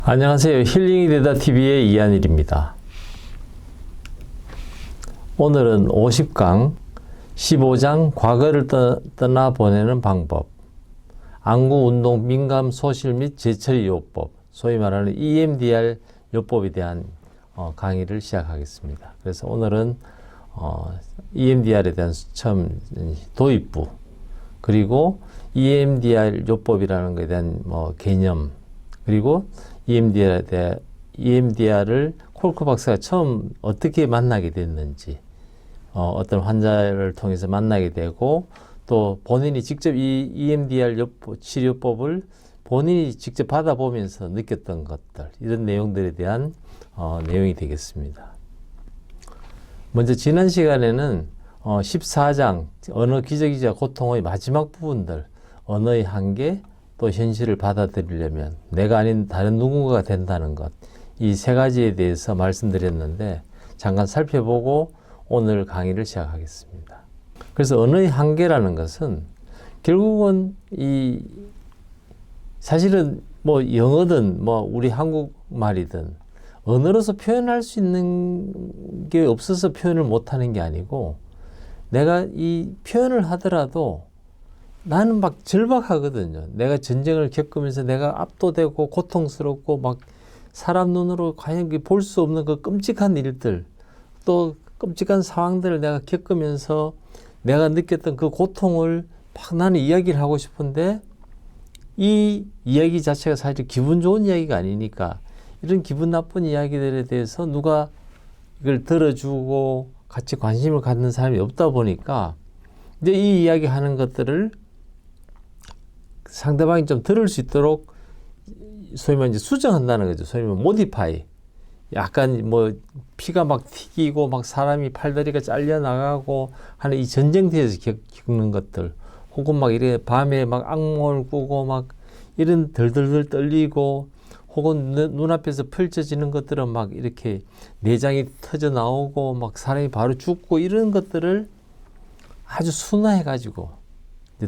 안녕하세요. 힐링이 되다 TV의 이한일입니다. 오늘은 50강 15장 과거를 떠나보내는 방법, 안구 운동 민감 소실 및 재처리 요법, 소위 말하는 EMDR 요법에 대한 강의를 시작하겠습니다. 그래서 오늘은 EMDR에 대한 처음 도입부, 그리고 EMDR 요법이라는 것에 대한 개념, 그리고 EMDR을 콜크 박사가 처음 어떻게 만나게 됐는지, 어떤 환자를 통해서 만나게 되고, 또 본인이 직접 이 EMDR 치료법을 본인이 직접 받아보면서 느꼈던 것들, 이런 내용들에 대한 내용이 되겠습니다. 먼저 지난 시간에는 14장 언어 기저귀자 고통의 마지막 부분들, 언어의 한계, 또 현실을 받아들이려면 내가 아닌 다른 누군가가 된다는 것, 이 세 가지에 대해서 말씀드렸는데 잠깐 살펴보고 오늘 강의를 시작하겠습니다. 그래서 언어의 한계라는 것은 결국은 사실은 영어든 우리 한국말이든 언어로서 표현할 수 있는 게 없어서 표현을 못하는 게 아니고, 내가 이 표현을 하더라도 나는 막 절박하거든요. 내가 전쟁을 겪으면서 내가 압도되고 고통스럽고 사람 눈으로 과연 볼 수 없는 그 끔찍한 일들, 또 끔찍한 상황들을 내가 겪으면서 내가 느꼈던 그 고통을 나는 이야기를 하고 싶은데, 이 이야기 자체가 사실 기분 좋은 이야기가 아니니까 이런 기분 나쁜 이야기들에 대해서 누가 이걸 들어주고 같이 관심을 갖는 사람이 없다 보니까 이제 이 이야기 하는 것들을 상대방이 좀 들을 수 있도록 소위 말해 수정한다는 거죠. 소위 말해 모디파이. 약간 피가 튀기고 사람이 팔다리가 잘려나가고 하는 이 전쟁터에서 겪는 것들, 혹은 이렇게 밤에 악몽을 꾸고 이런 덜덜덜 떨리고, 혹은 눈앞에서 펼쳐지는 것들은 이렇게 내장이 터져 나오고 사람이 바로 죽고, 이런 것들을 아주 순화해 가지고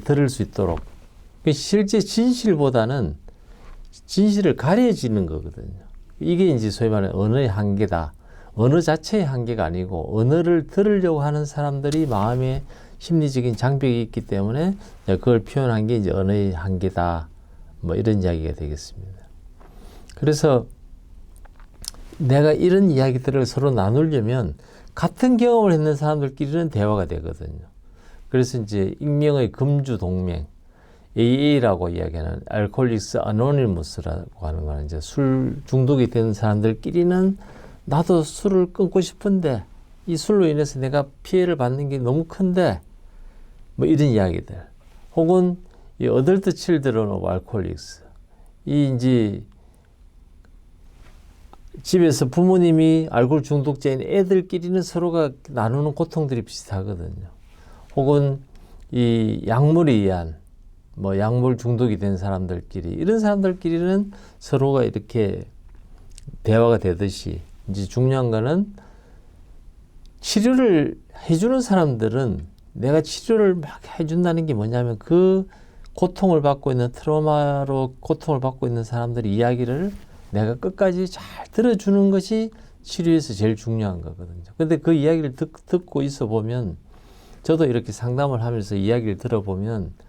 들을 수 있도록, 실제 진실보다는 진실을 가려지는 거거든요. 이게 이제 소위 말하는 언어의 한계다. 언어 자체의 한계가 아니고 언어를 들으려고 하는 사람들이 마음에 심리적인 장벽이 있기 때문에 그걸 표현한 게 이제 언어의 한계다. 이런 이야기가 되겠습니다. 그래서 내가 이런 이야기들을 서로 나누려면 같은 경험을 했는 사람들끼리는 대화가 되거든요. 그래서 이제 익명의 금주 동맹, AA라고 이야기하는 알코올릭스 아노니머스라고 하는 거는 이제 술 중독이 된 사람들끼리는 나도 술을 끊고 싶은데 이 술로 인해서 내가 피해를 받는 게 너무 큰데 이런 이야기들, 혹은 이 어덜트 칠드런 오브 알코올릭스, 이 이제 집에서 부모님이 알코올 중독자인 애들끼리는 서로가 나누는 고통들이 비슷하거든요. 혹은 이 약물에 의한 약물 중독이 된 사람들끼리, 이런 사람들끼리는 서로가 이렇게 대화가 되듯이, 이제 중요한 거는 치료를 해주는 사람들은 내가 치료를 해준다는 게 뭐냐면 그 고통을 받고 있는, 트라우마로 고통을 받고 있는 사람들의 이야기를 내가 끝까지 잘 들어주는 것이 치료에서 제일 중요한 거거든요. 근데 그 이야기를 듣고 있어 보면, 저도 이렇게 상담을 하면서 이야기를 들어보면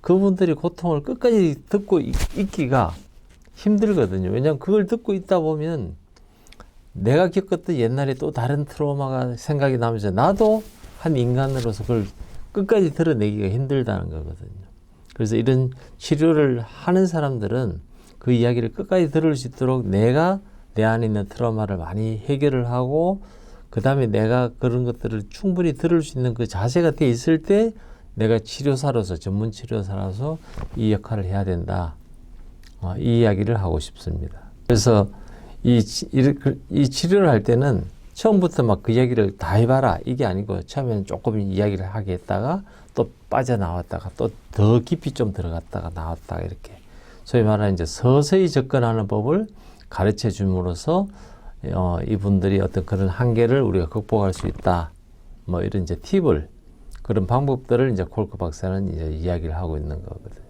그분들이 고통을 끝까지 듣고 있기가 힘들거든요. 왜냐하면 그걸 듣고 있다 보면 내가 겪었던 옛날에 또 다른 트라우마가 생각이 나면서 나도 한 인간으로서 그걸 끝까지 드러내기가 힘들다는 거거든요. 그래서 이런 치료를 하는 사람들은 그 이야기를 끝까지 들을 수 있도록 내가 내 안에 있는 트라우마를 많이 해결을 하고, 그 다음에 내가 그런 것들을 충분히 들을 수 있는 그 자세가 돼 있을 때 내가 치료사로서, 전문 치료사로서 이 역할을 해야 된다. 이 이야기를 하고 싶습니다. 그래서 이 치료를 할 때는 처음부터 그 이야기를 다 해봐라, 이게 아니고 처음에는 조금 이야기를 하게 했다가 또 빠져나왔다가 또 더 깊이 좀 들어갔다가 나왔다가, 이렇게 소위 말하는 이제 서서히 접근하는 법을 가르쳐 줌으로써 이분들이 어떤 그런 한계를 우리가 극복할 수 있다. 이런 이제 팁을, 그런 방법들을 이제 콜크 박사는 이제 이야기를 하고 있는 거거든요.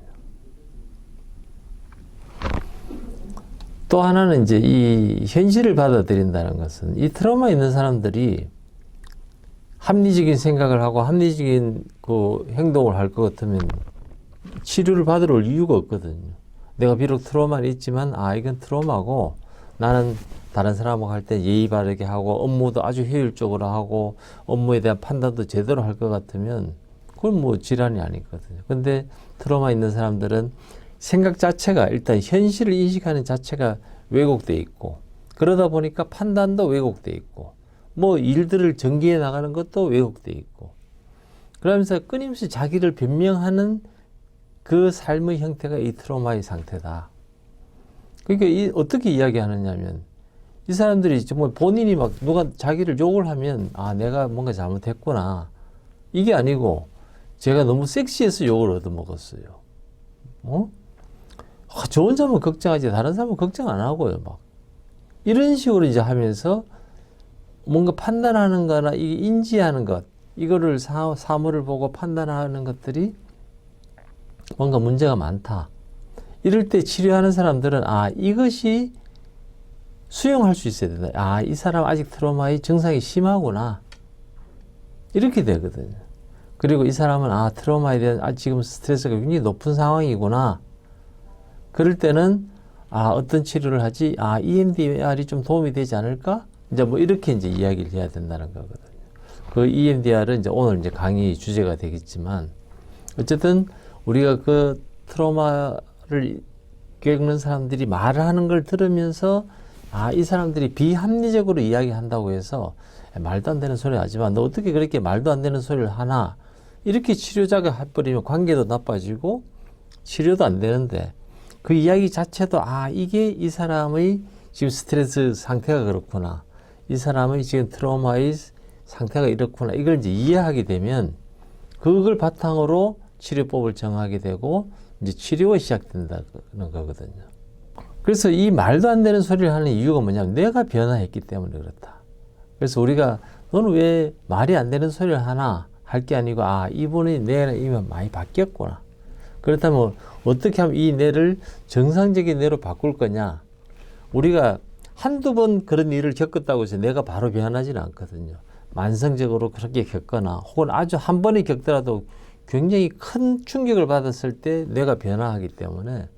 또 하나는 이제 이 현실을 받아들인다는 것은 이 트라우마 있는 사람들이 합리적인 생각을 하고 합리적인 그 행동을 할 것 같으면 치료를 받으러 올 이유가 없거든요. 내가 비록 트라우마는 있지만 이건 트라우마고 나는 다른 사람하고 할 때 예의 바르게 하고 업무도 아주 효율적으로 하고 업무에 대한 판단도 제대로 할 것 같으면 그건 뭐 질환이 아니거든요. 근데 트라우마 있는 사람들은 생각 자체가 일단 현실을 인식하는 자체가 왜곡돼 있고 그러다 보니까 판단도 왜곡돼 있고 뭐 일들을 전개해 나가는 것도 왜곡돼 있고 그러면서 끊임없이 자기를 변명하는 그 삶의 형태가 이 트라우마의 상태다. 그러니까 어떻게 이야기하느냐면 이 사람들이 정말 본인이 막 누가 자기를 욕을 하면 내가 뭔가 잘못했구나 이게 아니고 제가 너무 섹시해서 욕을 얻어먹었어요. 저 혼자만 걱정하지 다른 사람은 걱정 안 하고요. 막 이런 식으로 이제 하면서 뭔가 판단하는 거나 인지하는 것 이거를 사물을 보고 판단하는 것들이 뭔가 문제가 많다. 이럴 때 치료하는 사람들은 이것이 수용할 수 있어야 된다. 이 사람 아직 트라우마의 증상이 심하구나. 이렇게 되거든요. 그리고 이 사람은 트라우마에 대한 지금 스트레스가 굉장히 높은 상황이구나. 그럴 때는 어떤 치료를 하지? EMDR이 좀 도움이 되지 않을까? 이제 뭐 이렇게 이제 이야기를 해야 된다는 거거든요. 그 EMDR은 이제 오늘 이제 강의 주제가 되겠지만 어쨌든 우리가 그 트라우마를 겪는 사람들이 말을 하는 걸 들으면서 이 사람들이 비합리적으로 이야기한다고 해서 말도 안 되는 소리 하지만 너 어떻게 그렇게 말도 안 되는 소리를 하나 이렇게 치료자가 해버리면 관계도 나빠지고 치료도 안 되는데 그 이야기 자체도 이게 이 사람의 지금 스트레스 상태가 그렇구나 이 사람의 지금 트라우마의 상태가 이렇구나 이걸 이제 이해하게 되면 그걸 바탕으로 치료법을 정하게 되고 이제 치료가 시작된다는 거거든요. 그래서 이 말도 안 되는 소리를 하는 이유가 뭐냐면 내가 변화했기 때문에 그렇다. 그래서 우리가 너는 왜 말이 안 되는 소리를 하나 할 게 아니고 이분이 뇌는 이미 많이 바뀌었구나. 그렇다면 어떻게 하면 이 뇌를 정상적인 뇌로 바꿀 거냐. 우리가 한두 번 그런 일을 겪었다고 해서 뇌가 바로 변하지는 않거든요. 만성적으로 그렇게 겪거나 혹은 아주 한 번에 겪더라도 굉장히 큰 충격을 받았을 때 뇌가 변화하기 때문에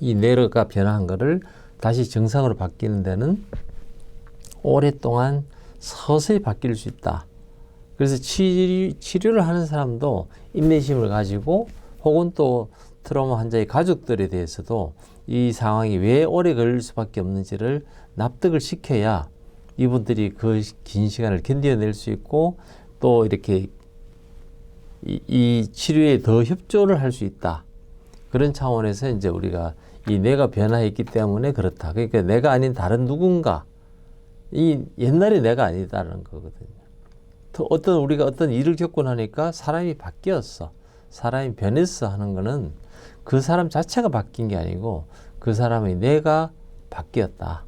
이 뇌가 변화한 거를 다시 정상으로 바뀌는 데는 오랫동안 서서히 바뀔 수 있다. 그래서 치료를 하는 사람도 인내심을 가지고 혹은 또 트라우마 환자의 가족들에 대해서도 이 상황이 왜 오래 걸릴 수밖에 없는지를 납득을 시켜야 이분들이 그 긴 시간을 견뎌낼 수 있고 또 이렇게 이 치료에 더 협조를 할 수 있다. 그런 차원에서 이제 우리가 이 뇌가 변화했기 때문에 그렇다. 그러니까 내가 아닌 다른 누군가, 이 옛날의 내가 아니다라는 거거든요. 우리가 어떤 일을 겪고 나니까 사람이 바뀌었어. 사람이 변했어 하는 거는 그 사람 자체가 바뀐 게 아니고 그 사람의 뇌가 바뀌었다.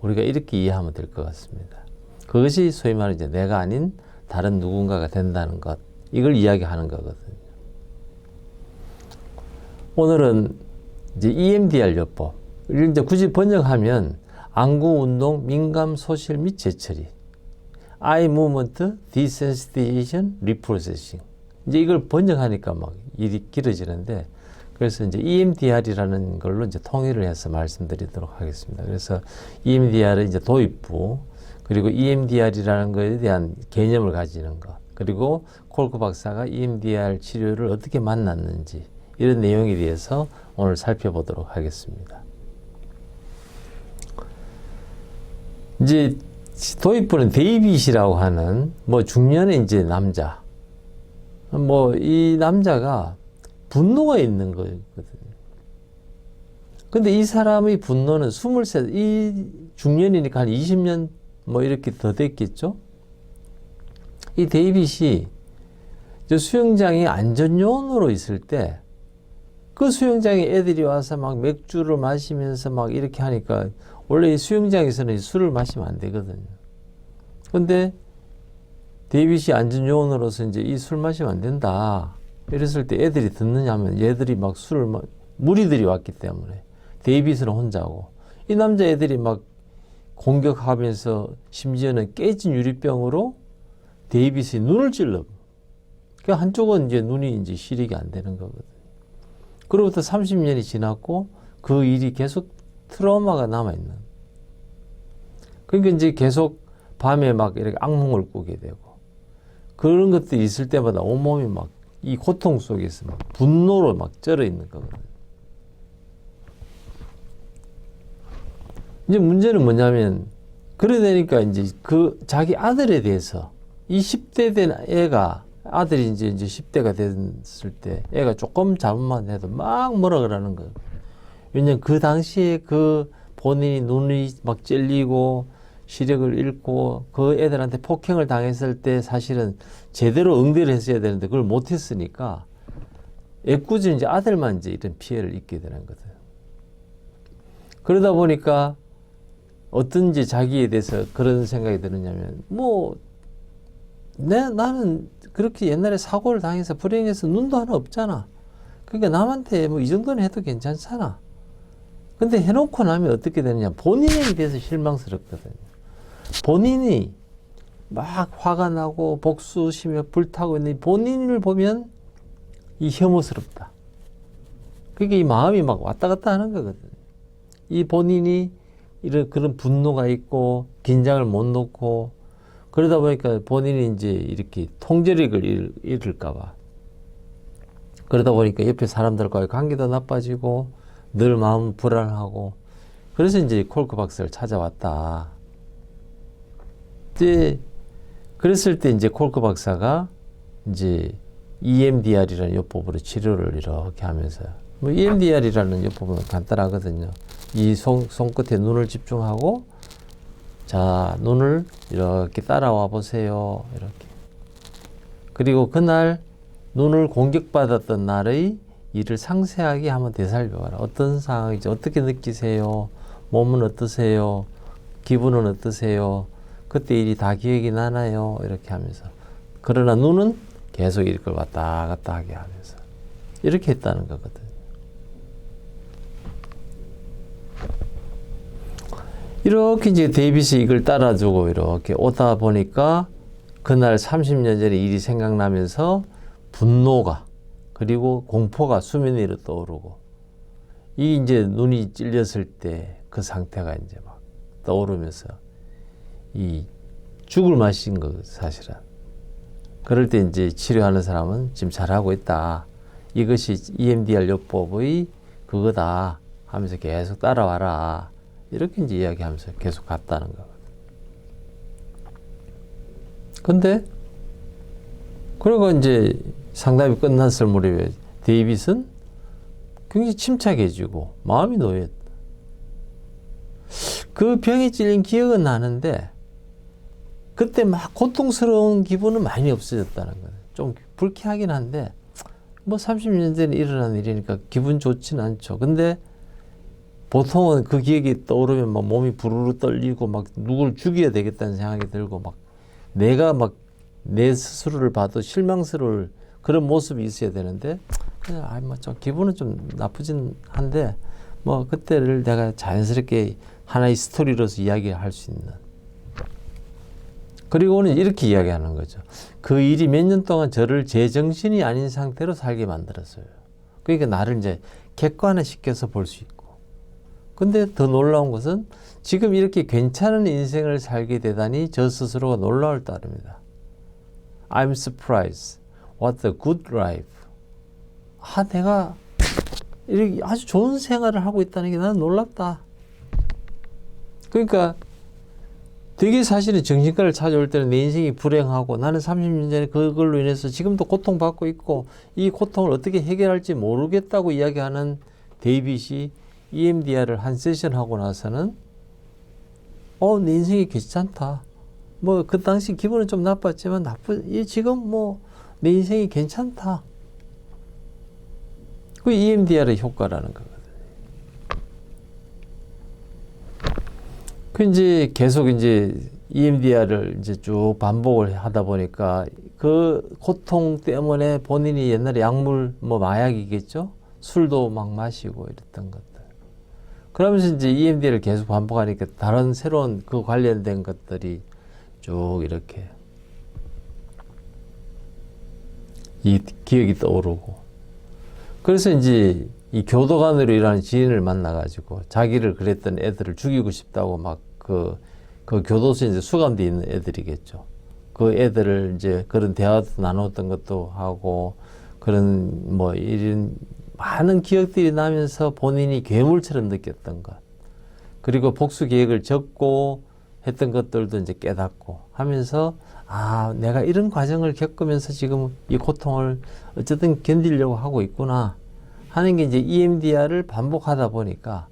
우리가 이렇게 이해하면 될 것 같습니다. 그것이 소위 말하는 이제 내가 아닌 다른 누군가가 된다는 것. 이걸 이야기하는 거거든요. 오늘은 이제 EMDR 요법. 이걸 이제 굳이 번역하면 안구 운동, 민감 소실 및 재처리. Eye Movement Desensitization Reprocessing. 이제 이걸 번역하니까 막 일이 길어지는데 그래서 이제 EMDR이라는 걸로 이제 통일을 해서 말씀드리도록 하겠습니다. 그래서 EMDR은 이제 도입부 그리고 EMDR이라는 것에 대한 개념을 가지는 것 그리고 콜크 박사가 EMDR 치료를 어떻게 만났는지 이런 내용에 대해서 오늘 살펴보도록 하겠습니다. 이제 도입부는 데이빗이라고 하는 뭐 중년의 이제 남자 뭐 이 남자가 분노가 있는 거거든요. 근데 이 사람의 분노는 23, 이 중년이니까 한 20년 뭐 이렇게 더 됐겠죠? 이 데이빗이 저 수영장에 안전요원으로 있을 때 그 수영장에 애들이 와서 막 맥주를 마시면서 막 이렇게 하니까 원래 이 수영장에서는 술을 마시면 안 되거든요. 근데 데이빗이 안전요원으로서 이제 이 술 마시면 안 된다. 이랬을 때 애들이 듣느냐 하면 얘들이 막 무리들이 왔기 때문에 데이빗은 혼자고 이 남자애들이 막 공격하면서 심지어는 깨진 유리병으로 데이비스의 눈을 찔러. 그 한쪽은 이제 눈이 이제 시력이 안 되는 거거든. 그로부터 30년이 지났고 그 일이 계속 트라우마가 남아있는. 그러니까 이제 계속 밤에 막 이렇게 악몽을 꾸게 되고 그런 것들이 있을 때마다 온몸이 막 이 고통 속에서 막 분노로 막 쩔어 있는 거거든. 이제 문제는 뭐냐면 그래 되니까 이제 그 자기 아들에 대해서 이 10대 된 애가 아들이 이제 10대가 됐을 때 애가 조금 잘못만 해도 막 뭐라 그러는 거예요. 왜냐면 그 당시에 그 본인이 눈이 막 찔리고 시력을 잃고 그 애들한테 폭행을 당했을 때 사실은 제대로 응대를 했어야 되는데 그걸 못했으니까 애꿎은 이제 아들만 이제 이런 피해를 입게 되는 거죠. 그러다 보니까 어떤지 자기에 대해서 그런 생각이 드느냐면 나는 그렇게 옛날에 사고를 당해서 불행해서 눈도 하나 없잖아. 그러니까 남한테 이 정도는 해도 괜찮잖아. 근데 해놓고 나면 어떻게 되느냐. 본인에 대해서 실망스럽거든요. 본인이 막 화가 나고 복수심에 불타고 있는 본인을 보면 이 혐오스럽다. 그러니까 이 마음이 막 왔다 갔다 하는 거거든요. 이 본인이 이런 그런 분노가 있고 긴장을 못 놓고 그러다 보니까 본인이 이제 이렇게 통제력을 잃을까 봐. 그러다 보니까 옆에 사람들과의 관계도 나빠지고 늘 마음 불안하고 그래서 이제 콜크 박사를 찾아왔다. 이제 그랬을 때 이제 콜크 박사가 이제 EMDR이라는 요법으로 치료를 이렇게 하면서 EMDR이라는 요법은 간단하거든요. 이 손끝에 눈을 집중하고 자, 눈을 이렇게 따라와 보세요. 이렇게. 그리고 그날 눈을 공격받았던 날의 일을 상세하게 한번 되살펴봐라. 어떤 상황이지? 어떻게 느끼세요? 몸은 어떠세요? 기분은 어떠세요? 그때 일이 다 기억이 나나요? 이렇게 하면서. 그러나 눈은 계속 이걸 왔다 갔다 하게 하면서. 이렇게 했다는 거거든요. 이렇게 이제 데이비스 이걸 따라주고 이렇게 오다 보니까 그날 30년 전에 일이 생각나면서 분노가 그리고 공포가 수면 위로 떠오르고 이 이제 눈이 찔렸을 때 그 상태가 이제 막 떠오르면서 이 죽을 맛인 거 사실은. 그럴 때 이제 치료하는 사람은 지금 잘하고 있다. 이것이 EMDR 요법의 그거다 하면서 계속 따라와라. 이렇게 이제 이야기하면서 계속 갔다는 거거든. 근데 그리고 이제 상담이 끝났을 무렵에 데이빗은 굉장히 침착해지고 마음이 놓였다. 그 병에 찔린 기억은 나는데 그때 막 고통스러운 기분은 많이 없어졌다는 거예요. 좀 불쾌하긴 한데 30년 전에 일어난 일이니까 기분 좋지는 않죠. 근데 보통은 그 기억이 떠오르면 막 몸이 부르르 떨리고 막 누굴 죽여야 되겠다는 생각이 들고 막 내가 막 내 스스로를 봐도 실망스러울 그런 모습이 있어야 되는데 그냥 좀 기분은 좀 나쁘진 한데 그때를 내가 자연스럽게 하나의 스토리로서 이야기할 수 있는. 그리고는 이렇게 이야기하는 거죠. 그 일이 몇 년 동안 저를 제 정신이 아닌 상태로 살게 만들었어요. 그러니까 나를 이제 객관화시켜서 볼 수 있고. 근데 더 놀라운 것은 지금 이렇게 괜찮은 인생을 살게 되다니 저 스스로가 놀라울 따름이다. I'm surprised. What a good life. 내가 이렇게 아주 좋은 생활을 하고 있다는 게 나는 놀랍다. 그러니까 되게 사실은 정신과를 찾아올 때는 내 인생이 불행하고 나는 30년 전에 그걸로 인해서 지금도 고통받고 있고 이 고통을 어떻게 해결할지 모르겠다고 이야기하는 데이빗이 EMDR을 한 세션 하고 나서는 내 인생이 괜찮다. 그 당시 기분은 좀 나빴지만 지금 내 인생이 괜찮다. 그 EMDR의 효과라는 거거든요. 그 이제 계속 이제 EMDR을 이제 쭉 반복을 하다 보니까 그 고통 때문에 본인이 옛날에 약물 마약이겠죠? 술도 막 마시고 이랬던 것들. 그러면서 이제 EMDR을 계속 반복하니까 다른 새로운 그 관련된 것들이 쭉 이렇게 이 기억이 떠오르고, 그래서 이제 이 교도관으로 일하는 지인을 만나가지고 자기를 그랬던 애들을 죽이고 싶다고 막 그 교도소에 이제 수감돼 있는 애들이겠죠. 그 애들을 이제 그런 대화도 나눴던 것도 하고, 그런 뭐 이런 많은 기억들이 나면서 본인이 괴물처럼 느꼈던 것, 그리고 복수 계획을 적고 했던 것들도 이제 깨닫고 하면서, 아, 내가 이런 과정을 겪으면서 지금 이 고통을 어쨌든 견디려고 하고 있구나 하는 게 이제 EMDR을 반복하다 보니까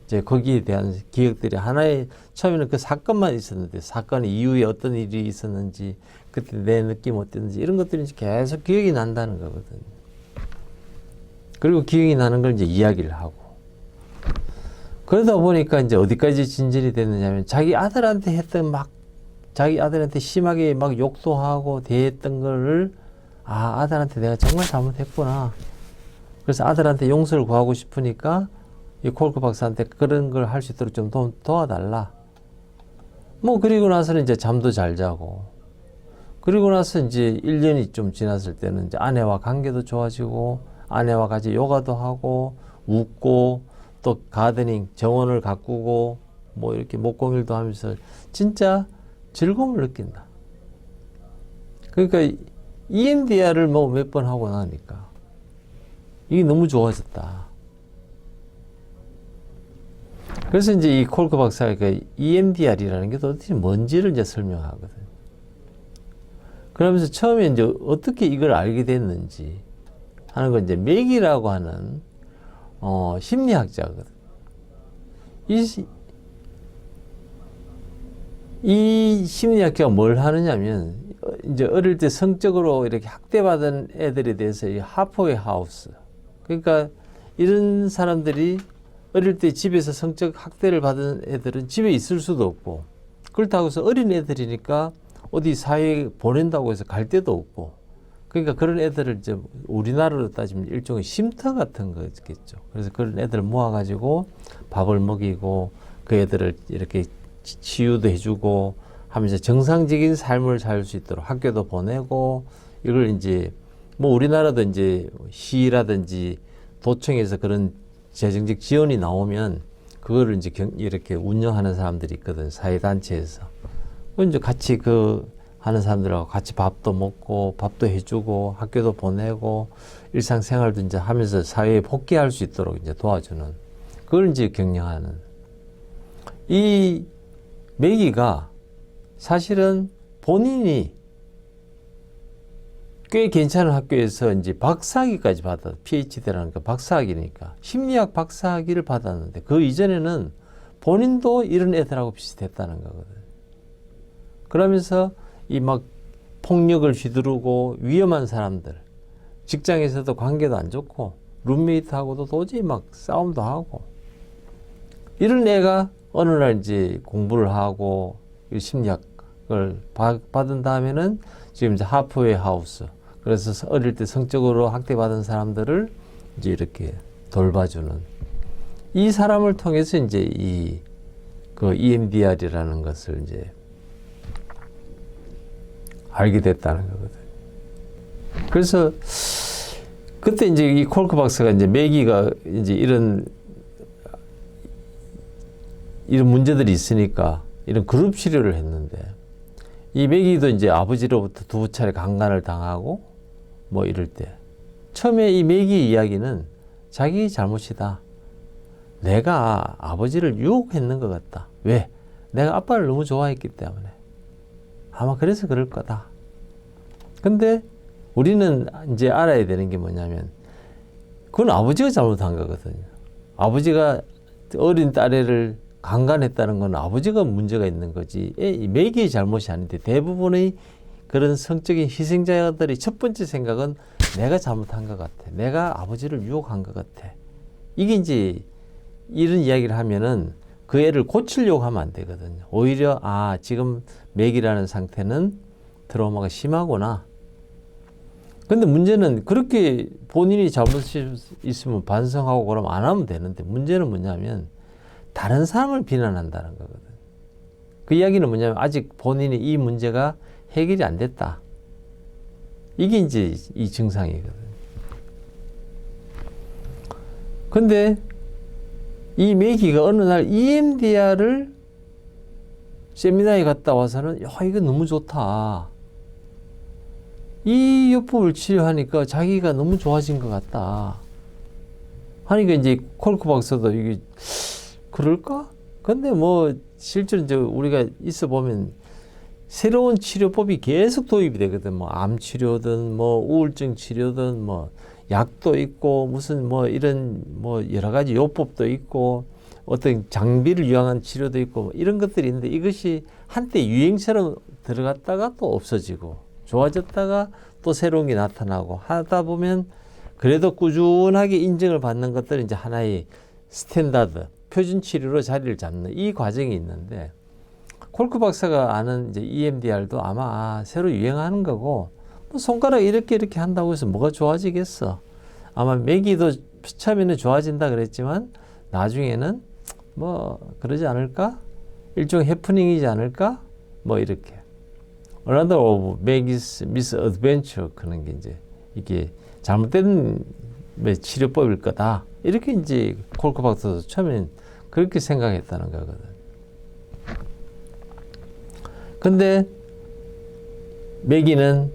이제 거기에 대한 기억들이 하나의, 처음에는 그 사건만 있었는데 사건 이후에 어떤 일이 있었는지, 그때 내 느낌 어땠는지 이런 것들이 이제 계속 기억이 난다는 거거든요. 그리고 기억이 나는 걸 이제 이야기를 하고, 그러다 보니까 이제 어디까지 진전이 됐느냐면, 자기 아들한테 했던 자기 아들한테 심하게 막 욕도 하고 대했던 거를, 아, 아들한테 내가 정말 잘못했구나. 그래서 아들한테 용서를 구하고 싶으니까 이 콜크 박사한테 그런 걸 할 수 있도록 좀 도와달라. 뭐 그리고 나서는 이제 잠도 잘 자고, 그리고 나서 이제 1년이 좀 지났을 때는 이제 아내와 관계도 좋아지고, 아내와 같이 요가도 하고 웃고, 또 가드닝 정원을 가꾸고 뭐 이렇게 목공일도 하면서 진짜 즐거움을 느낀다. 그러니까 EMDR을 뭐 몇 번 하고 나니까 이게 너무 좋아졌다. 그래서 이제 이 콜크 박사가 EMDR이라는 게 도대체 뭔지를 이제 설명하거든요. 그러면서 처음에 이제 어떻게 이걸 알게 됐는지 하는 건 이제 맥이라고 하는 심리학자거든. 이 심리학자가 뭘 하느냐면, 이제 어릴 때 성적으로 이렇게 학대받은 애들에 대해서 이 하프웨이 하우스, 그러니까 이런 사람들이 어릴 때 집에서 성적 학대를 받은 애들은 집에 있을 수도 없고, 그렇다고 해서 어린 애들이니까 어디 사회에 보낸다고 해서 갈 데도 없고, 그러니까 그런 애들을 이제 우리나라로 따지면 일종의 쉼터 같은 거겠죠. 그래서 그런 애들 모아가지고 밥을 먹이고 그 애들을 이렇게 치유도 해주고 하면서 정상적인 삶을 살 수 있도록 학교도 보내고, 이걸 이제 뭐 우리나라도 이제 시라든지 도청에서 그런 재정적 지원이 나오면 그거를 이제 이렇게 운영하는 사람들이 있거든, 사회단체에서. 이제 같이 하는 사람들하고 같이 밥도 먹고 밥도 해주고 학교도 보내고 일상생활도 이제 하면서 사회에 복귀할 수 있도록 이제 도와주는, 그걸 이제 격려하는. 이 매기가 사실은 본인이 꽤 괜찮은 학교에서 이제 박사학위까지 PhD라는 거 박사학위니까 심리학 박사학위를 받았는데, 그 이전에는 본인도 이런 애들하고 비슷했다는 거거든. 그러면서 이 막 폭력을 휘두르고 위험한 사람들, 직장에서도 관계도 안 좋고 룸메이트하고도 도저히 막 싸움도 하고, 이런 애가 어느 날 이제 공부를 하고 심리학을 받은 다음에는 지금 이제 하프웨이 하우스, 그래서 어릴 때 성적으로 학대받은 사람들을 이제 이렇게 돌봐주는, 이 사람을 통해서 이제 EMDR이라는 것을 이제 알게 됐다는 거거든. 그래서 그때 이제 이 콜크 박사가 이제 매기가 이제 이런 문제들이 있으니까 이런 그룹 치료를 했는데, 이 매기도 이제 아버지로부터 2차례 강간을 당하고 뭐 이럴 때, 처음에 이 매기 이야기는 자기 잘못이다. 내가 아버지를 유혹했는 것 같다. 왜? 내가 아빠를 너무 좋아했기 때문에. 아마 그래서 그럴 거다. 근데 우리는 이제 알아야 되는 게 뭐냐면, 그건 아버지가 잘못한 거거든요. 아버지가 어린 딸애를 강간했다는 건 아버지가 문제가 있는 거지, 매기의 잘못이 아닌데, 대부분의 그런 성적인 희생자들의 첫 번째 생각은 내가 잘못한 것 같아. 내가 아버지를 유혹한 것 같아. 이게 이제 이런 이야기를 하면은 그 애를 고치려고 하면 안 되거든요. 오히려 지금 맥이라는 상태는 트라우마가 심하구나. 근데 문제는 그렇게 본인이 잘못이 있으면 반성하고 그러면 안 하면 되는데, 문제는 뭐냐면 다른 사람을 비난한다는 거거든. 그 이야기는 뭐냐면 아직 본인이 이 문제가 해결이 안 됐다. 이게 이제 이 증상이거든. 근데 이 매기가 어느 날 EMDR을 세미나에 갔다 와서는 야, 이거 너무 좋다. 이 요법을 치료하니까 자기가 너무 좋아진 것 같다. 하니까 이제 콜크 박사도 이게 그럴까? 근데 뭐 실제로 이제 우리가 있어 보면 새로운 치료법이 계속 도입이 되거든. 뭐 암 치료든 뭐 우울증 치료든 뭐 약도 있고 무슨 뭐 이런 뭐 여러 가지 요법도 있고 어떤 장비를 이용한 치료도 있고 뭐 이런 것들이 있는데 이것이 한때 유행처럼 들어갔다가 또 없어지고 좋아졌다가 또 새로운 게 나타나고 하다 보면 그래도 꾸준하게 인정을 받는 것들은 이제 하나의 스탠다드, 표준 치료로 자리를 잡는 이 과정이 있는데 콜크 박사가 아는 이제 EMDR도 아마 새로 유행하는 거고 뭐 손가락 이렇게 한다고 해서 뭐가 좋아지겠어. 아마 매기도 처음에는 좋아진다 그랬지만 나중에는 뭐 그러지 않을까? 일종의 해프닝이지 않을까? 뭐 이렇게. Another of Maggie's misadventure 그런 게 이제 이게 잘못된 치료법일 거다. 이렇게 이제 콜크 박사도 처음엔 그렇게 생각했다는 거거든. 근데 매기는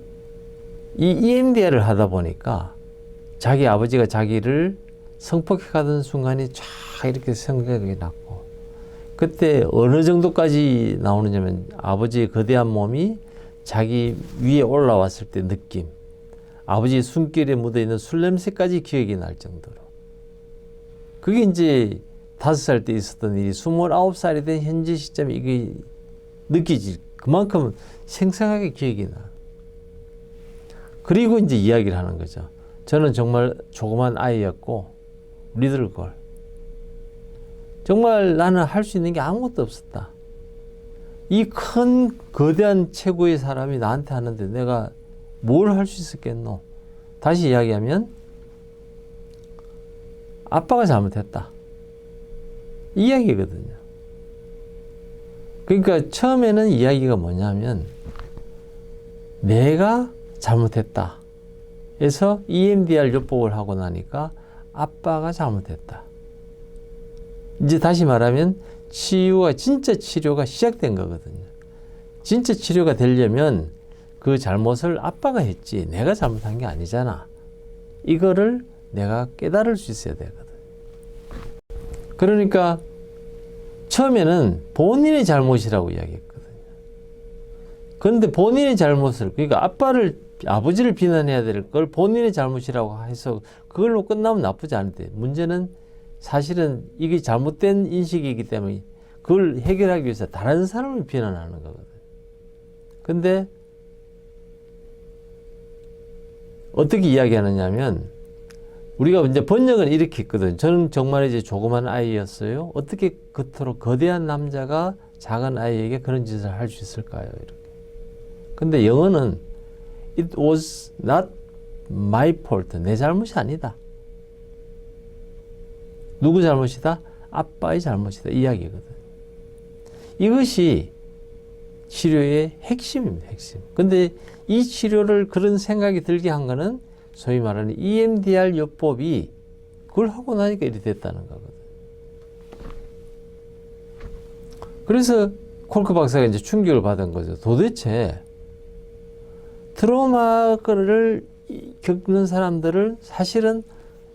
이 EMDR을 하다 보니까 자기 아버지가 자기를 성폭행 하던 순간이 쫙 이렇게 생각이 났고 그때 어느 정도까지 나오느냐면 아버지의 거대한 몸이 자기 위에 올라왔을 때 느낌 아버지의 숨결에 묻어있는 술 냄새까지 기억이 날 정도로 그게 이제 5살 때 있었던 일이 29살이 된 현재 시점에 이게 느끼지 그만큼 생생하게 기억이 나. 그리고 이제 이야기를 하는 거죠. 저는 정말 조그만 아이였고 리들걸. 정말 나는 할 수 있는 게 아무것도 없었다. 이 큰 거대한 최고의 사람이 나한테 하는데 내가 뭘 할 수 있었겠노? 다시 이야기하면 아빠가 잘못했다. 이 이야기거든요. 그러니까 처음에는 이야기가 뭐냐면 내가 잘못했다. 그래서 EMDR 요법을 하고 나니까 아빠가 잘못했다. 이제 다시 말하면 치유가 진짜 치료가 시작된 거거든요. 진짜 치료가 되려면 그 잘못을 아빠가 했지 내가 잘못한 게 아니잖아. 이거를 내가 깨달을 수 있어야 되거든. 그러니까 처음에는 본인의 잘못이라고 이야기했거든요. 그런데 본인의 잘못을 그러니까 아버지를 비난해야 될 걸 본인의 잘못이라고 해서 그걸로 끝나면 나쁘지 않은데 문제는 사실은 이게 잘못된 인식이기 때문에 그걸 해결하기 위해서 다른 사람을 비난하는 거거든. 근데 어떻게 이야기하느냐면 우리가 이제 번역은 이렇게 했거든. 저는 정말 이제 조그만 아이였어요. 어떻게 그토록 거대한 남자가 작은 아이에게 그런 짓을 할 수 있을까요? 이렇게. 근데 영어는 It was not my fault. 내 잘못이 아니다. 누구 잘못이다? 아빠의 잘못이다. 이 이야기거든. 이것이 치료의 핵심입니다. 핵심. 근데 이 치료를 그런 생각이 들게 한 거는 소위 말하는 EMDR 요법이 그걸 하고 나니까 이렇게 됐다는 거거든. 그래서 콜크 박사가 이제 충격을 받은 거죠. 도대체 트라우마를 겪는 사람들을 사실은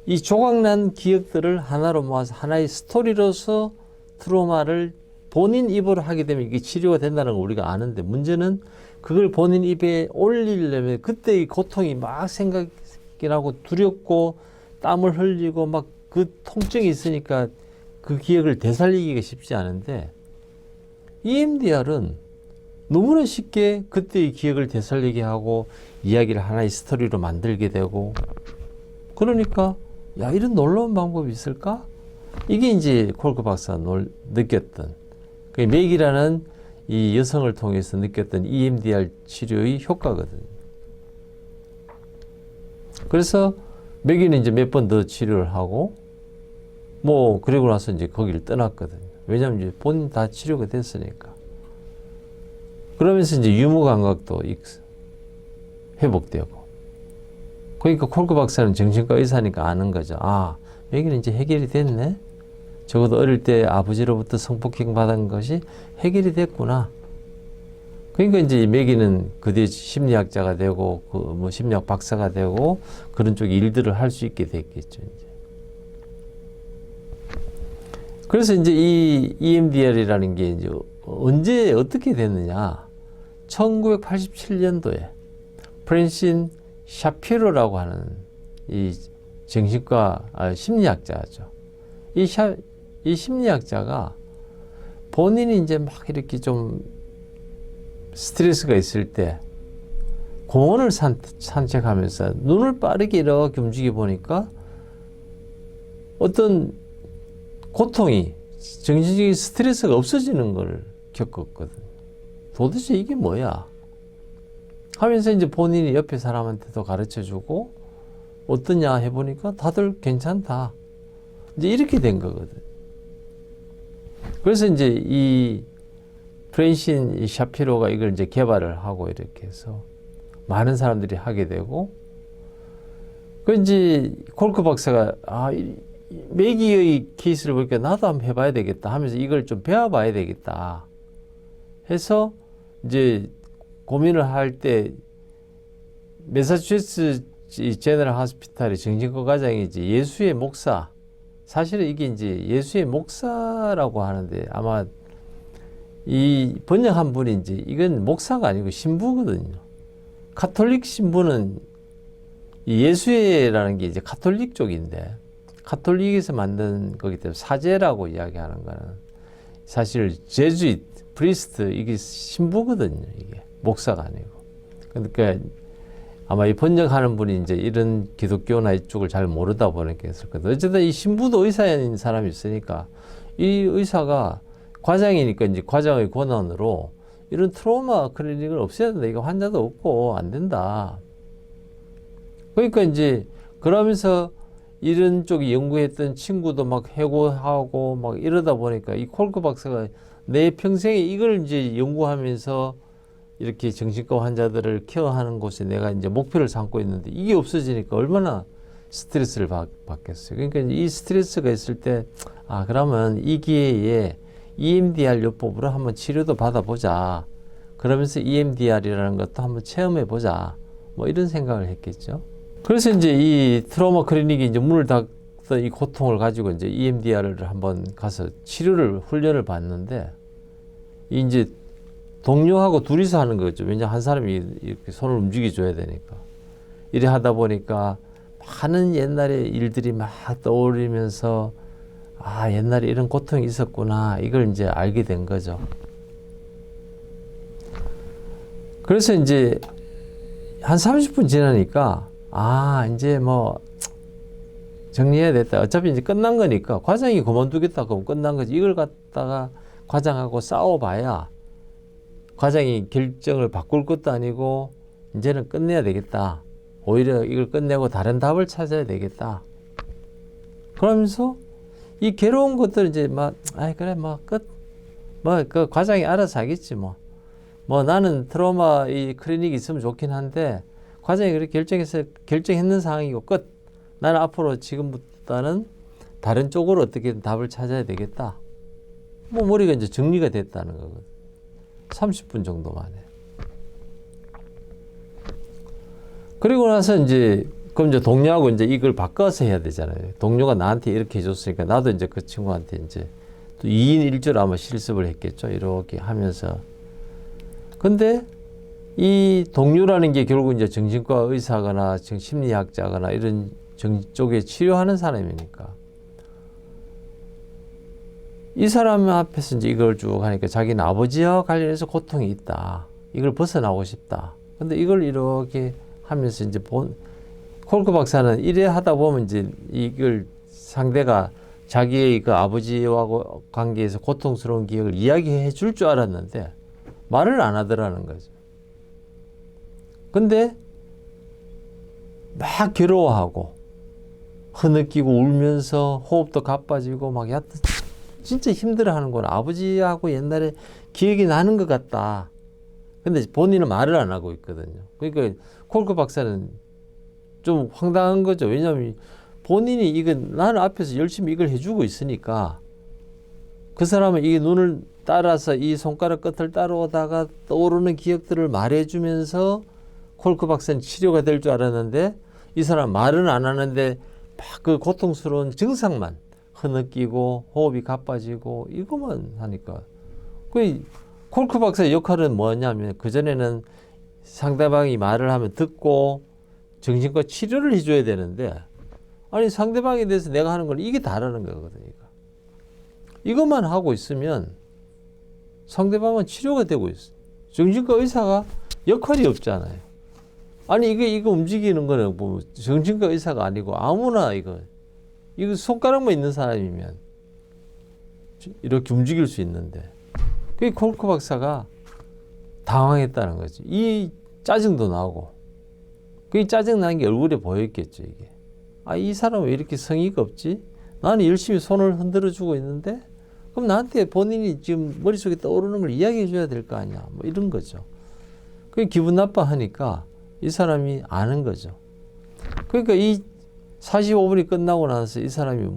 이 조각난 기억들을 하나로 모아서 하나의 스토리로서 트라우마를 본인 입으로 하게 되면 이게 치료가 된다는 걸 우리가 아는데 문제는 그걸 본인 입에 올리려면 그때의 고통이 막 생각이 나고 두렵고 땀을 흘리고 막 그 통증이 있으니까 그 기억을 되살리기가 쉽지 않은데 EMDR은 너무나 쉽게 그때의 기억을 되살리게 하고 이야기를 하나의 스토리로 만들게 되고 그러니까 야 이런 놀라운 방법이 있을까? 이게 이제 콜크 박사가 느꼈던 그 맥이라는 이 여성을 통해서 느꼈던 EMDR 치료의 효과거든요. 그래서 맥이는 이제 몇 번 더 치료를 하고 뭐 그리고 나서 이제 거기를 떠났거든요. 왜냐하면 이제 본인 다 치료가 됐으니까. 그러면서 이제 유무 감각도 회복되고. 그러니까 콜크 박사는 정신과 의사니까 아는 거죠. 아, 여기는 이제 해결이 됐네. 적어도 어릴 때 아버지로부터 성폭행 받은 것이 해결이 됐구나. 그러니까 이제 매기는 그 뒤에 심리학자가 되고 그 뭐 심리학 박사가 되고 그런 쪽 일들을 할 수 있게 됐겠죠. 이제. 그래서 이제 이 EMDR이라는 게 이제 언제 어떻게 됐느냐? 1987년도에 프랜신 샤피로라고 하는 이 정신과 심리학자죠. 이 심리학자가 본인이 이제 막 이렇게 좀 스트레스가 있을 때 공원을 산책하면서 눈을 빠르게 이렇게 움직여 보니까 어떤 고통이 정신적인 스트레스가 없어지는 걸 겪었거든. 도대체 이게 뭐야? 하면서 이제 본인이 옆에 사람한테도 가르쳐 주고 어떠냐 해보니까 다들 괜찮다. 이제 이렇게 된 거거든. 그래서 이제 이 프랜신 샤피로가 이걸 이제 개발을 하고 이렇게 해서 많은 사람들이 하게 되고, 그 이제 콜크 박사가 매기의 케이스를 보니까 나도 한번 해봐야 되겠다 하면서 이걸 좀 배워봐야 되겠다 해서 이제 고민을 할 때 매사추세츠 제너럴 하스피탈의 정신과 과장이지 예수의 목사, 사실은 이게 이제 예수의 목사라고 하는데 아마 이 번역한 분이 이제 이건 목사가 아니고 신부거든요. 가톨릭 신부는 이 예수회라는 게 이제 가톨릭 쪽인데 가톨릭에서 만든 거기 때문에 사제라고 이야기하는 거는 사실 제주이트, 프리스트 이게 신부거든요. 이게 목사가 아니고. 그러니까 아마 이 번역하는 분이 이제 이런 기독교나 이쪽을 잘 모르다 보니까 했을 거예요. 어쨌든 이 신부도 의사인 사람이 있으니까 이 의사가 과장이니까 이제 과장의 권한으로 이런 트라우마 클리닉을 없애야 된다. 이거 환자도 없고 안 된다. 그러니까 이제 그러면서 이런 쪽이 연구했던 친구도 막 해고하고 막 이러다 보니까 이 콜크 박사가 내 평생에 이걸 이제 연구하면서 이렇게 정신과 환자들을 케어하는 곳에 내가 이제 목표를 삼고 있는데 이게 없어지니까 얼마나 스트레스를 받겠어요. 그러니까 이 스트레스가 있을 때, 그러면 이 기회에 EMDR 요법으로 한번 치료도 받아보자. 그러면서 EMDR이라는 것도 한번 체험해보자. 뭐 이런 생각을 했겠죠. 그래서 이제 이 트라우마 클리닉이 이제 문을 닫던 이 고통을 가지고 이제 EMDR을 한번 가서 훈련을 받는데, 이제 동료하고 둘이서 하는 거죠. 왜냐 한 사람이 이렇게 손을 움직여줘야 되니까. 이래 하다 보니까 많은 옛날의 일들이 막 떠오르면서 옛날에 이런 고통이 있었구나. 이걸 이제 알게 된 거죠. 그래서 이제 한 30분 지나니까 이제 뭐 정리해야 됐다. 어차피 이제 끝난 거니까 과장이 그만두겠다 그러면 끝난 거지. 이걸 갖다가 과장하고 싸워봐야 과장이 결정을 바꿀 것도 아니고 이제는 끝내야 되겠다. 오히려 이걸 끝내고 다른 답을 찾아야 되겠다. 그러면서 이 괴로운 것들 이제 그래 끝. 그 과장이 알아서 하겠지 뭐. 나는 트라우마 이 클리닉이 있으면 좋긴 한데 과장이 그렇게 결정했는 상황이고 끝. 나는 앞으로 지금부터는 다른 쪽으로 어떻게든 답을 찾아야 되겠다. 머리가 이제 정리가 됐다는 거거든. 30분 정도 만에. 그리고 나서 그럼 이제 동료하고 이제 이걸 바꿔서 해야 되잖아요. 동료가 나한테 이렇게 해줬으니까 나도 이제 그 친구한테 이제 또 2인 1조로 아마 실습을 했겠죠. 이렇게 하면서. 근데 이 동료라는 게 결국 이제 정신과 의사거나 심리학자거나 이런 쪽에 치료하는 사람이니까. 이 사람 앞에서 이제 이걸 쭉 하니까 자기는 아버지와 관련해서 고통이 있다. 이걸 벗어나고 싶다. 근데 이걸 이렇게 하면서 이제 콜크 박사는 이래 하다 보면 이제 이걸 상대가 자기의 그 아버지와 관계에서 고통스러운 기억을 이야기해 줄 줄 알았는데 말을 안 하더라는 거죠. 근데 막 괴로워하고 흐느끼고 울면서 호흡도 가빠지고 막 얕은 진짜 힘들어하는구나. 아버지하고 옛날에 기억이 나는 것 같다. 근데 본인은 말을 안 하고 있거든요. 그러니까 콜크 박사는 좀 황당한 거죠. 왜냐하면 본인이 나는 앞에서 열심히 이걸 해주고 있으니까 그 사람은 이 눈을 따라서 이 손가락 끝을 따라오다가 떠오르는 기억들을 말해주면서 콜크 박사는 치료가 될 줄 알았는데 이 사람 말은 안 하는데 막 그 고통스러운 증상만 흐느끼고 호흡이 가빠지고 이것만 하니까 그 콜크 박사의 역할은 뭐냐면 그전에는 상대방이 말을 하면 듣고 정신과 치료를 해줘야 되는데 아니 상대방에 대해서 내가 하는 건 이게 다라는 거거든요. 이것만 하고 있으면 상대방은 치료가 되고 있어. 정신과 의사가 역할이 없잖아요. 아니 이거 움직이는 거는 뭐 정신과 의사가 아니고 아무나 이거 손가락만 있는 사람이면 이렇게 움직일 수 있는데 그 콜크 박사가 당황했다는 거지. 이 짜증도 나고 그 짜증 나는 게 얼굴에 보였겠죠 이게. 아, 이 사람은 왜 이렇게 성의가 없지? 나는 열심히 손을 흔들어 주고 있는데 그럼 나한테 본인이 지금 머릿속에 떠오르는 걸 이야기해 줘야 될 거 아니야. 뭐 이런 거죠. 그게 기분 나빠하니까 이 사람이 아는 거죠. 그러니까 이 45분이 끝나고 나서 이 사람이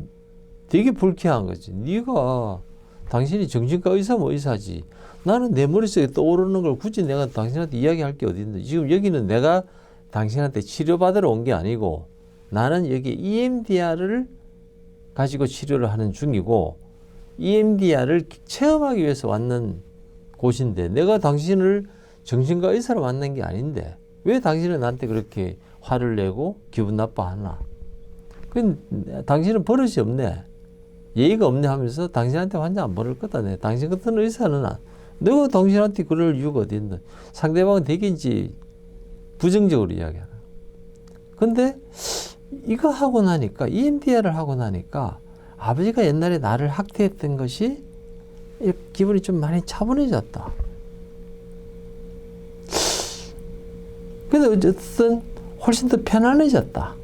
되게 불쾌한 거지. 네가 당신이 정신과 의사면 의사지. 나는 내 머릿속에 떠오르는 걸 굳이 내가 당신한테 이야기할 게 어디 있는데 지금 여기는 내가 당신한테 치료받으러 온 게 아니고 나는 여기 EMDR을 가지고 치료를 하는 중이고 EMDR을 체험하기 위해서 왔는 곳인데 내가 당신을 정신과 의사로 만난 게 아닌데 왜 당신은 나한테 그렇게 화를 내고 기분 나빠하나? 당신은 버릇이 없네. 예의가 없네 하면서 당신한테 환자 안 보낼 거다. 당신 같은 의사는 내가 당신한테 그럴 이유가 어디 있나? 상대방은 되게 이제 부정적으로 이야기하나. 근데 이거 하고 나니까 EMDR을 하고 나니까 아버지가 옛날에 나를 학대했던 것이 기분이 좀 많이 차분해졌다. 근데 어쨌든 훨씬 더 편안해졌다.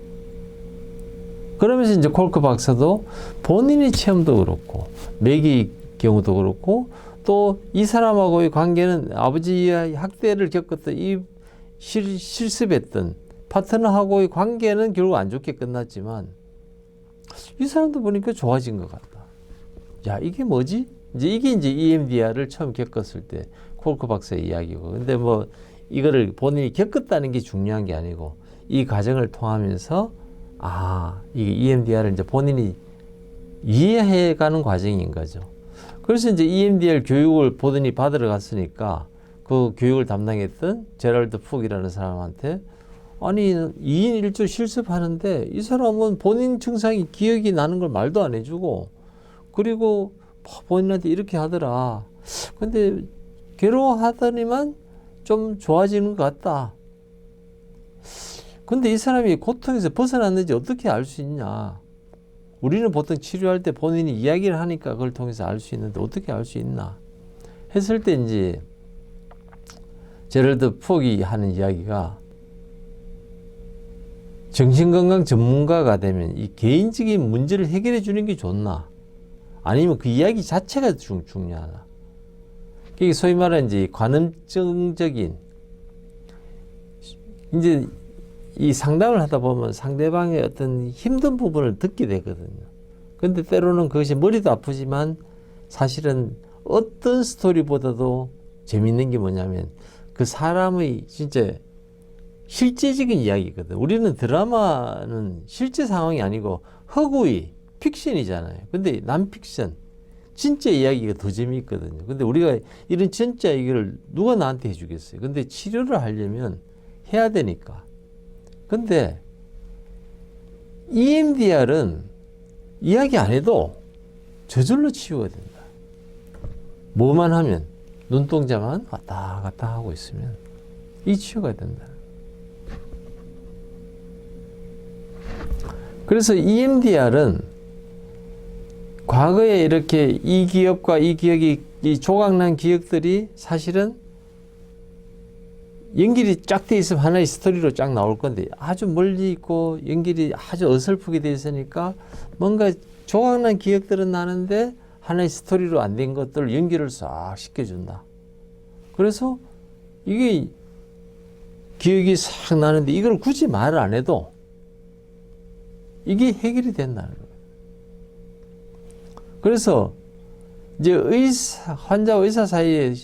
그러면서 이제 콜크 박사도 본인의 체험도 그렇고 맥의 경우도 그렇고 또 이 사람하고의 관계는 아버지의 학대를 겪었던 이 실습했던 파트너하고의 관계는 결국 안 좋게 끝났지만 이 사람도 보니까 좋아진 것 같다. 야, 이게 뭐지? 이게 이제 EMDR을 처음 겪었을 때 콜크 박사의 이야기고. 근데 뭐 이거를 본인이 겪었다는 게 중요한 게 아니고 이 과정을 통하면서 이게 EMDR을 이제 본인이 이해해가는 과정인 거죠. 그래서 이제 EMDR 교육을 본인이 받으러 갔으니까 그 교육을 담당했던 제럴드 푹이라는 사람한테 아니 2인 1조 실습하는데 이 사람은 본인 증상이 기억이 나는 걸 말도 안 해주고 그리고 본인한테 이렇게 하더라. 근데 괴로워하더니만 좀 좋아지는 것 같다. 근데 이 사람이 고통에서 벗어났는지 어떻게 알 수 있냐. 우리는 보통 치료할 때 본인이 이야기를 하니까 그걸 통해서 알 수 있는데 어떻게 알 수 있나 했을 때 이제 제럴드 푹이 하는 이야기가 정신건강 전문가가 되면 이 개인적인 문제를 해결해 주는 게 좋나 아니면 그 이야기 자체가 중요하나. 그게 소위 말하는 이제 관음증적인 이제 이 상담을 하다 보면 상대방의 어떤 힘든 부분을 듣게 되거든요. 근데 때로는 그것이 머리도 아프지만 사실은 어떤 스토리보다도 재밌는 게 뭐냐면 그 사람의 진짜 실제적인 이야기거든. 우리는 드라마는 실제 상황이 아니고 허구의 픽션이잖아요. 근데 난픽션 진짜 이야기가 더 재미있거든요. 근데 우리가 이런 진짜 얘기를 누가 나한테 해주겠어요. 근데 치료를 하려면 해야 되니까. 근데 EMDR은 이야기 안 해도 저절로 치유가 된다. 뭐만 하면 눈동자만 왔다 갔다 하고 있으면 이 치유가 된다. 그래서 EMDR은 과거에 이렇게 이 기억과 이 기억이 이 조각난 기억들이 사실은 연결이 쫙 돼 있으면 하나의 스토리로 쫙 나올 건데 아주 멀리 있고 연결이 아주 어설프게 돼 있으니까 뭔가 조각난 기억들은 나는데 하나의 스토리로 안 된 것들을 연결을 싹 시켜준다. 그래서 이게 기억이 싹 나는데 이걸 굳이 말을 안 해도 이게 해결이 된다는 거예요. 그래서 이제 환자와 의사 사이에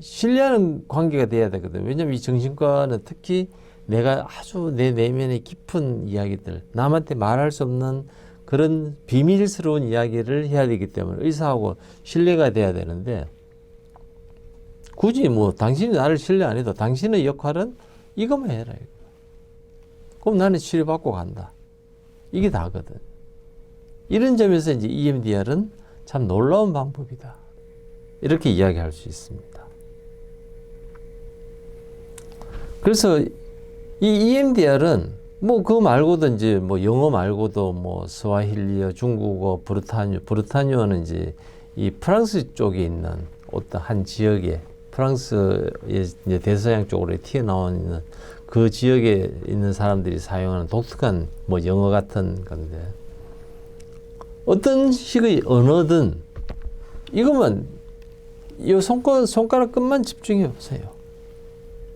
신뢰하는 관계가 돼야 되거든요. 왜냐하면 이 정신과는 특히 내가 아주 내 내면의 깊은 이야기들, 남한테 말할 수 없는 그런 비밀스러운 이야기를 해야 되기 때문에 의사하고 신뢰가 돼야 되는데, 굳이 뭐 당신이 나를 신뢰 안 해도 당신의 역할은 이것만 해라. 그럼 나는 치료받고 간다. 이게 다거든. 이런 점에서 이제 EMDR은 참 놀라운 방법이다. 이렇게 이야기할 수 있습니다. 그래서 이 EMDR은 뭐 그거 말고도 이제 뭐 영어 말고도 뭐 스와힐리어, 중국어, 브루타뉴어는 이제 이 프랑스 쪽에 있는 어떤 한 지역에, 프랑스의 이제 대서양 쪽으로 튀어나온 그 지역에 있는 사람들이 사용하는 독특한 뭐 영어 같은 건데, 어떤 식의 언어든 이것만 이 손가락 끝만 집중해 보세요.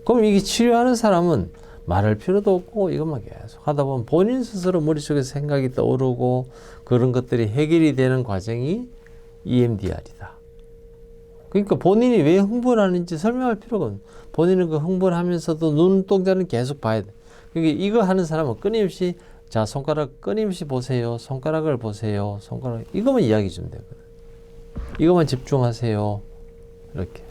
그럼 이게 치료하는 사람은 말할 필요도 없고 이것만 계속 하다 보면 본인 스스로 머릿속에 생각이 떠오르고 그런 것들이 해결이 되는 과정이 EMDR이다. 그러니까 본인이 왜 흥분하는지 설명할 필요가 없는, 본인은 그 흥분하면서도 눈동자는 계속 봐야 돼. 그러니까 이거 하는 사람은 끊임없이 자, 손가락 끊임없이 보세요. 손가락을 보세요. 손가락. 이것만 이야기 주면 되거든. 이것만 집중하세요. 이렇게.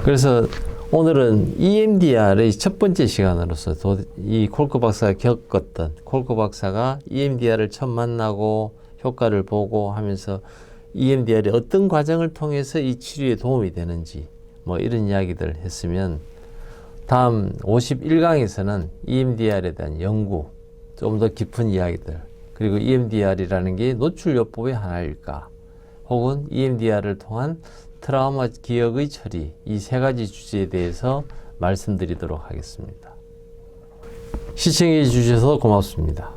그래서 오늘은 EMDR의 첫 번째 시간으로서 이 콜크 박사가 겪었던, 콜크 박사가 EMDR을 처음 만나고 효과를 보고 하면서 EMDR이 어떤 과정을 통해서 이 치료에 도움이 되는지 뭐 이런 이야기들 했으면, 다음 51강에서는 EMDR에 대한 연구, 좀 더 깊은 이야기들, 그리고 EMDR이라는 게 노출요법의 하나일까, 혹은 EMDR을 통한 트라우마 기억의 처리, 이 세 가지 주제에 대해서 말씀드리도록 하겠습니다. 시청해 주셔서 고맙습니다.